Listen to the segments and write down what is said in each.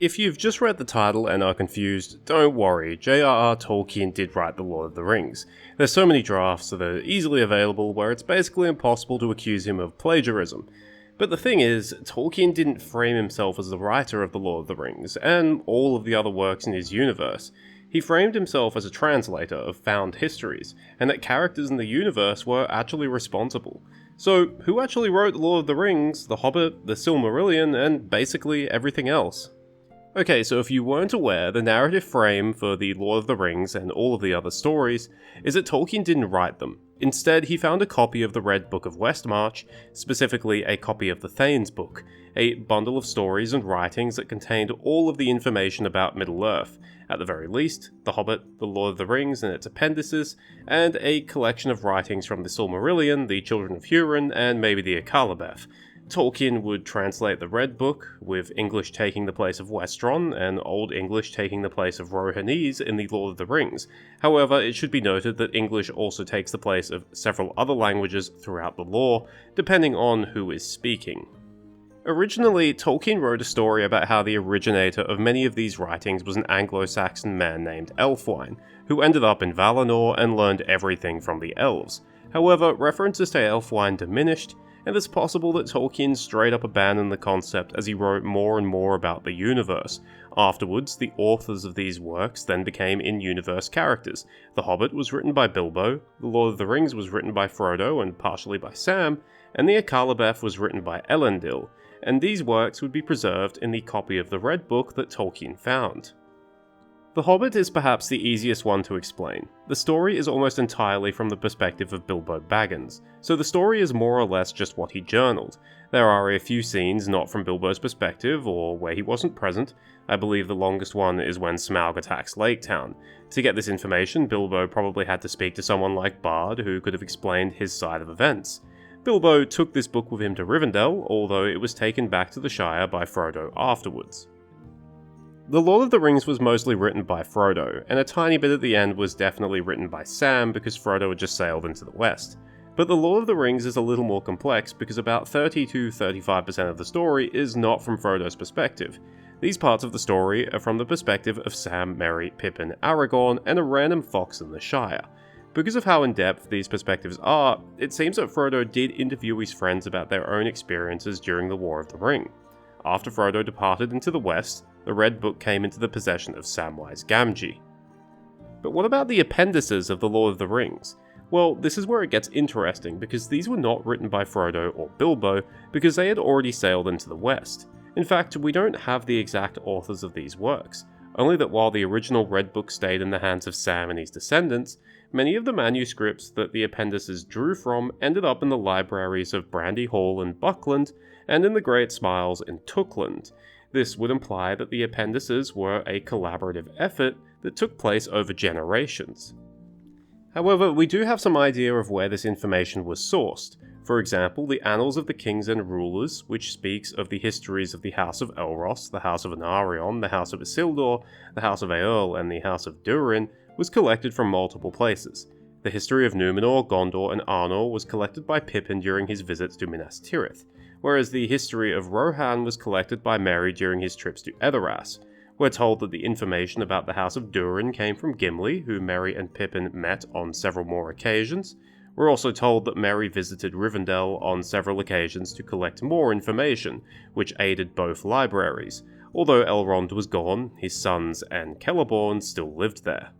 If you've just read the title and are confused, don't worry, J.R.R. Tolkien did write The Lord of the Rings. There's so many drafts that are easily available where it's basically impossible to accuse him of plagiarism. But the thing is, Tolkien didn't frame himself as the writer of The Lord of the Rings, and all of the other works in his universe. He framed himself as a translator of found histories, and that characters in the universe were actually responsible. So, who actually wrote The Lord of the Rings, The Hobbit, The Silmarillion, and basically everything else? Okay, so if you weren't aware, the narrative frame for The Lord of the Rings and all of the other stories is that Tolkien didn't write them. Instead, he found a copy of the Red Book of Westmarch, specifically a copy of the Thane's Book, a bundle of stories and writings that contained all of the information about Middle-earth, at the very least, The Hobbit, The Lord of the Rings and its appendices, and a collection of writings from the Silmarillion, the Children of Hurin, and maybe the Akallabeth. Tolkien would translate the Red Book, with English taking the place of Westron, and Old English taking the place of Rohanese in The Lord of the Rings. However, it should be noted that English also takes the place of several other languages throughout the lore, depending on who is speaking. Originally, Tolkien wrote a story about how the originator of many of these writings was an Anglo-Saxon man named Elfwine, who ended up in Valinor and learned everything from the elves. However, references to Elfwine diminished, and it's possible that Tolkien straight up abandoned the concept as he wrote more and more about the universe. Afterwards, the authors of these works then became in-universe characters. The Hobbit was written by Bilbo, The Lord of the Rings was written by Frodo and partially by Sam, and the Akallabeth was written by Elendil, and these works would be preserved in the copy of the Red Book that Tolkien found. The Hobbit is perhaps the easiest one to explain. The story is almost entirely from the perspective of Bilbo Baggins, so the story is more or less just what he journaled. There are a few scenes not from Bilbo's perspective, or where he wasn't present. I believe the longest one is when Smaug attacks Lake Town. To get this information, Bilbo probably had to speak to someone like Bard, who could have explained his side of events. Bilbo took this book with him to Rivendell, although it was taken back to the Shire by Frodo afterwards. The Lord of the Rings was mostly written by Frodo, and a tiny bit at the end was definitely written by Sam because Frodo had just sailed into the west. But The Lord of the Rings is a little more complex because about 30 to 35% of the story is not from Frodo's perspective. These parts of the story are from the perspective of Sam, Merry, Pippin, Aragorn, and a random fox in the Shire. Because of how in-depth these perspectives are, it seems that Frodo did interview his friends about their own experiences during the War of the Ring. After Frodo departed into the west, the Red Book came into the possession of Samwise Gamgee. But what about the appendices of The Lord of the Rings? Well, this is where it gets interesting, because these were not written by Frodo or Bilbo, because they had already sailed into the west. In fact, we don't have the exact authors of these works, only that while the original Red Book stayed in the hands of Sam and his descendants, many of the manuscripts that the appendices drew from ended up in the libraries of Brandy Hall in Buckland, and in the Great Smiles in Tookland. This would imply that the appendices were a collaborative effort that took place over generations. However, we do have some idea of where this information was sourced. For example, the Annals of the Kings and Rulers, which speaks of the histories of the House of Elros, the House of Anarion, the House of Isildur, the House of Eorl, and the House of Durin, was collected from multiple places. The history of Númenor, Gondor, and Arnor was collected by Pippin during his visits to Minas Tirith, whereas the history of Rohan was collected by Merry during his trips to Edoras. We're told that the information about the House of Durin came from Gimli, who Merry and Pippin met on several more occasions. We're also told that Merry visited Rivendell on several occasions to collect more information, which aided both libraries. Although Elrond was gone, his sons and Celeborn still lived there.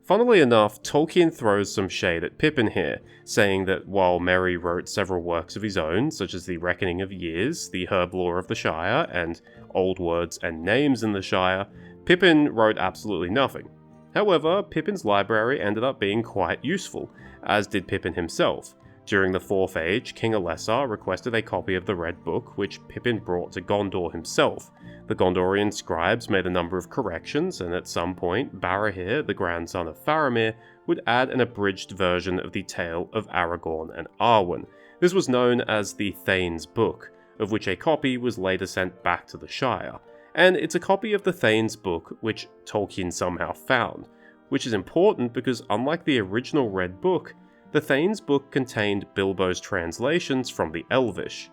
Funnily enough, Tolkien throws some shade at Pippin here, saying that while Merry wrote several works of his own, such as The Reckoning of Years, The Herblore of the Shire, and Old Words and Names in the Shire, Pippin wrote absolutely nothing. However, Pippin's library ended up being quite useful, as did Pippin himself. During the Fourth Age, King Elessar requested a copy of the Red Book, which Pippin brought to Gondor himself. The Gondorian scribes made a number of corrections, and at some point, Barahir, the grandson of Faramir, would add an abridged version of the tale of Aragorn and Arwen. This was known as the Thane's Book, of which a copy was later sent back to the Shire. And it's a copy of the Thane's Book which Tolkien somehow found, which is important because unlike the original Red Book, the Thane's Book contained Bilbo's translations from the Elvish.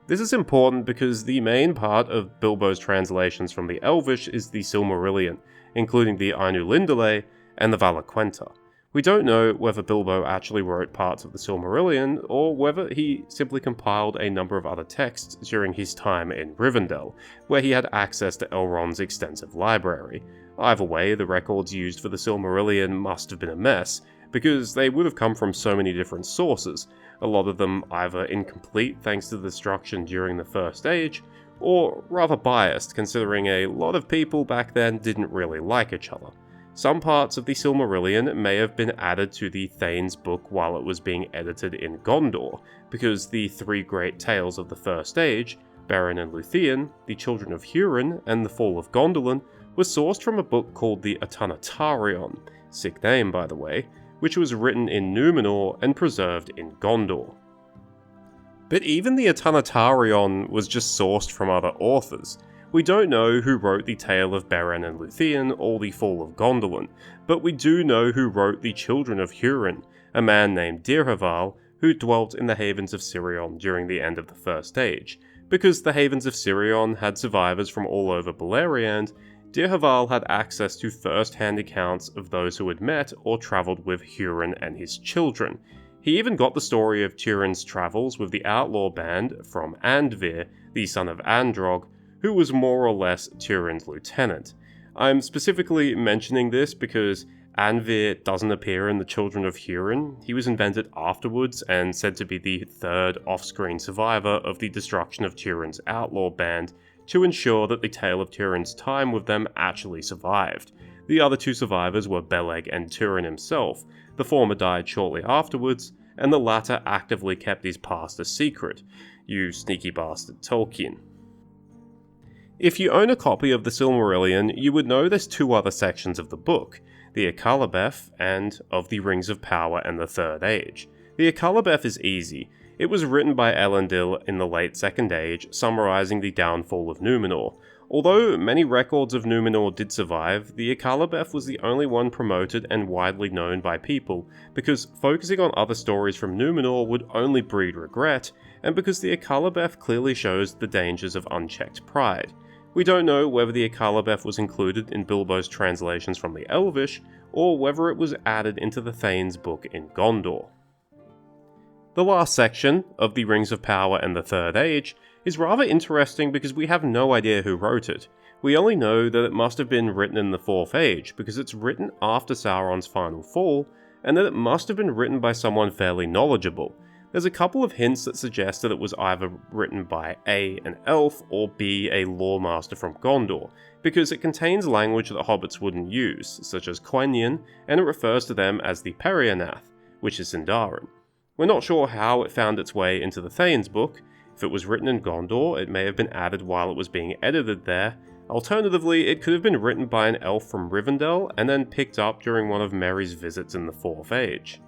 This is important because the main part of Bilbo's translations from the Elvish is the Silmarillion, including the Ainulindale and the Valaquenta. We don't know whether Bilbo actually wrote parts of the Silmarillion, or whether he simply compiled a number of other texts during his time in Rivendell, where he had access to Elrond's extensive library. Either way, the records used for the Silmarillion must have been a mess, because they would have come from so many different sources, a lot of them either incomplete thanks to the destruction during the First Age, or rather biased considering a lot of people back then didn't really like each other. Some parts of the Silmarillion may have been added to the Thane's book while it was being edited in Gondor, because the three great tales of the First Age, Beren and Luthien, the Children of Hurin, and the Fall of Gondolin, were sourced from a book called the Atanatarion, sick name by the way, which was written in Numenor and preserved in Gondor. But even the Atanatarion was just sourced from other authors. We don't know who wrote the Tale of Beren and Luthien or the Fall of Gondolin, but we do know who wrote the Children of Hurin, a man named Dirhaval, who dwelt in the Havens of Sirion during the end of the First Age. Because the Havens of Sirion had survivors from all over Beleriand, Dirhaval had access to first-hand accounts of those who had met or travelled with Hurin and his children. He even got the story of Turin's travels with the outlaw band from Andvir, the son of Androg, who was more or less Turin's lieutenant. I'm specifically mentioning this because Andvir doesn't appear in the Children of Hurin. He was invented afterwards and said to be the third off-screen survivor of the destruction of Turin's outlaw band, to ensure that the tale of Turin's time with them actually survived. The other two survivors were Beleg and Turin himself. The former died shortly afterwards, and the latter actively kept his past a secret. You sneaky bastard Tolkien. If you own a copy of the Silmarillion, you would know there's two other sections of the book, the Akallabeth and of the Rings of Power and the Third Age. The Akallabeth is easy. It was written by Elendil in the late Second Age, summarising the downfall of Numenor. Although many records of Numenor did survive, the Akallabeth was the only one promoted and widely known by people, because focusing on other stories from Numenor would only breed regret, and because the Akallabeth clearly shows the dangers of unchecked pride. We don't know whether the Akallabeth was included in Bilbo's translations from the Elvish, or whether it was added into the Thane's book in Gondor. The last section, of the Rings of Power and the Third Age, is rather interesting because we have no idea who wrote it. We only know that it must have been written in the Fourth Age, because it's written after Sauron's final fall, and that it must have been written by someone fairly knowledgeable. There's a couple of hints that suggest that it was either written by A, an elf, or B, a lawmaster from Gondor, because it contains language that hobbits wouldn't use, such as Quenya, and it refers to them as the Perianath, which is Sindarin. We're not sure how it found its way into the Thane's book. If it was written in Gondor, it may have been added while it was being edited there. Alternatively, it could have been written by an elf from Rivendell and then picked up during one of Merry's visits in the Fourth Age.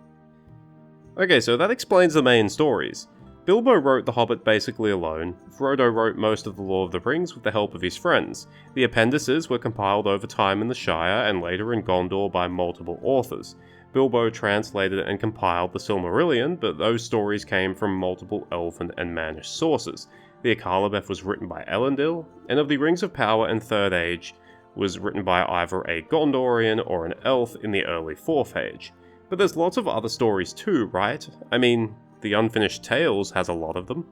Okay, so that explains the main stories. Bilbo wrote The Hobbit basically alone. Frodo wrote most of The Lord of the Rings with the help of his friends. The Appendices were compiled over time in the Shire and later in Gondor by multiple authors. Bilbo translated and compiled the Silmarillion, but those stories came from multiple elven and mannish sources. The Akallabeth was written by Elendil, and of the Rings of Power and Third Age was written by either a Gondorian or an elf in the early Fourth Age. But there's lots of other stories too, right? I mean, the Unfinished Tales has a lot of them.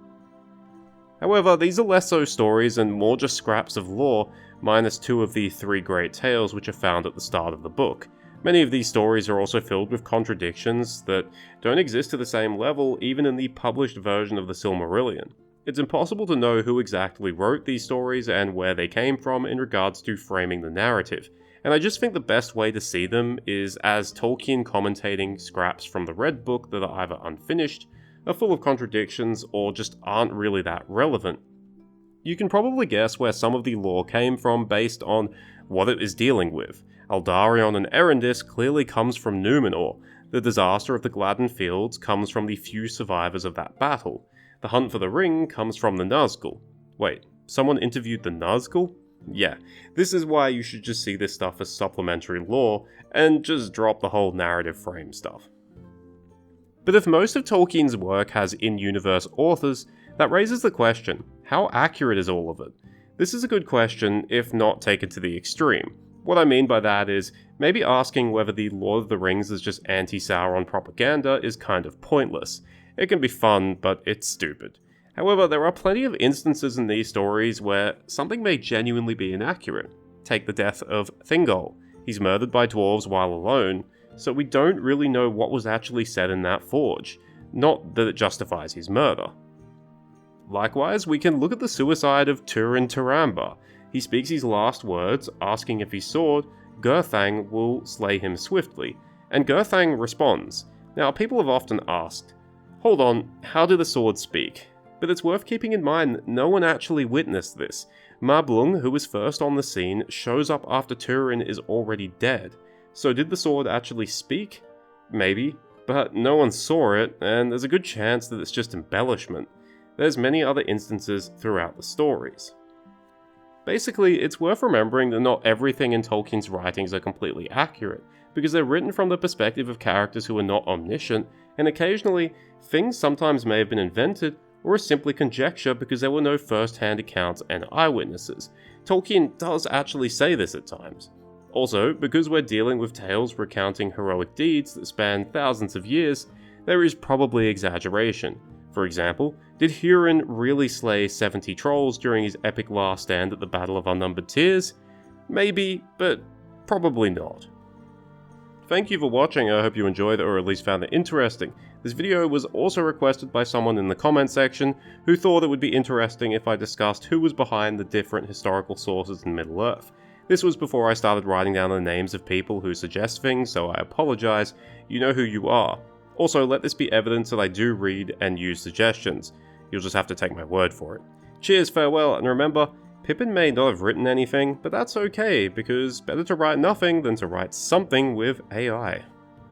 However, these are less so stories and more just scraps of lore, minus two of the three great tales which are found at the start of the book. Many of these stories are also filled with contradictions that don't exist to the same level even in the published version of the Silmarillion. It's impossible to know who exactly wrote these stories and where they came from in regards to framing the narrative, and I just think the best way to see them is as Tolkien commentating scraps from the Red Book that are either unfinished, are full of contradictions, or just aren't really that relevant. You can probably guess where some of the lore came from based on what it is dealing with. Aldarion and Erendis clearly comes from Numenor. The disaster of the Gladden Fields comes from the few survivors of that battle. The hunt for the ring comes from the Nazgul. Wait, someone interviewed the Nazgul? Yeah, this is why you should just see this stuff as supplementary lore, and just drop the whole narrative frame stuff. But if most of Tolkien's work has in-universe authors, That raises the question, how accurate is all of it? This is a good question, if not taken to the extreme. What I mean by that is, maybe asking whether the Lord of the Rings is just anti-Sauron propaganda is kind of pointless. It can be fun, but it's stupid. However, there are plenty of instances in these stories where something may genuinely be inaccurate. Take the death of Thingol. He's murdered by dwarves while alone, so we don't really know what was actually said in that forge. Not that it justifies his murder. Likewise, we can look at the suicide of Turin Taramba. He speaks his last words, asking if his sword, Gurthang, will slay him swiftly, and Gurthang responds. Now, people have often asked, hold on, how did the sword speak? But it's worth keeping in mind that no one actually witnessed this. Mablung, who was first on the scene, shows up after Turin is already dead. So did the sword actually speak? Maybe, but no one saw it, and there's a good chance that it's just embellishment. There's many other instances throughout the stories. Basically, it's worth remembering that not everything in Tolkien's writings are completely accurate, because they're written from the perspective of characters who are not omniscient, and occasionally, things sometimes may have been invented, or are simply conjecture because there were no first-hand accounts and eyewitnesses. Tolkien does actually say this at times. Also, because we're dealing with tales recounting heroic deeds that span thousands of years, there is probably exaggeration. For example, did Hurin really slay 70 trolls during his epic last stand at the Battle of Unnumbered Tears? Maybe, but probably not. Thank you for watching, I hope you enjoyed it or at least found it interesting. This video was also requested by someone in the comment section who thought it would be interesting if I discussed who was behind the different historical sources in Middle-earth. This was before I started writing down the names of people who suggest things, so I apologize, you know who you are. Also, let this be evidence that I do read and use suggestions. You'll just have to take my word for it. Cheers, farewell, and remember, Pippin may not have written anything, but that's okay, because better to write nothing than to write something with AI.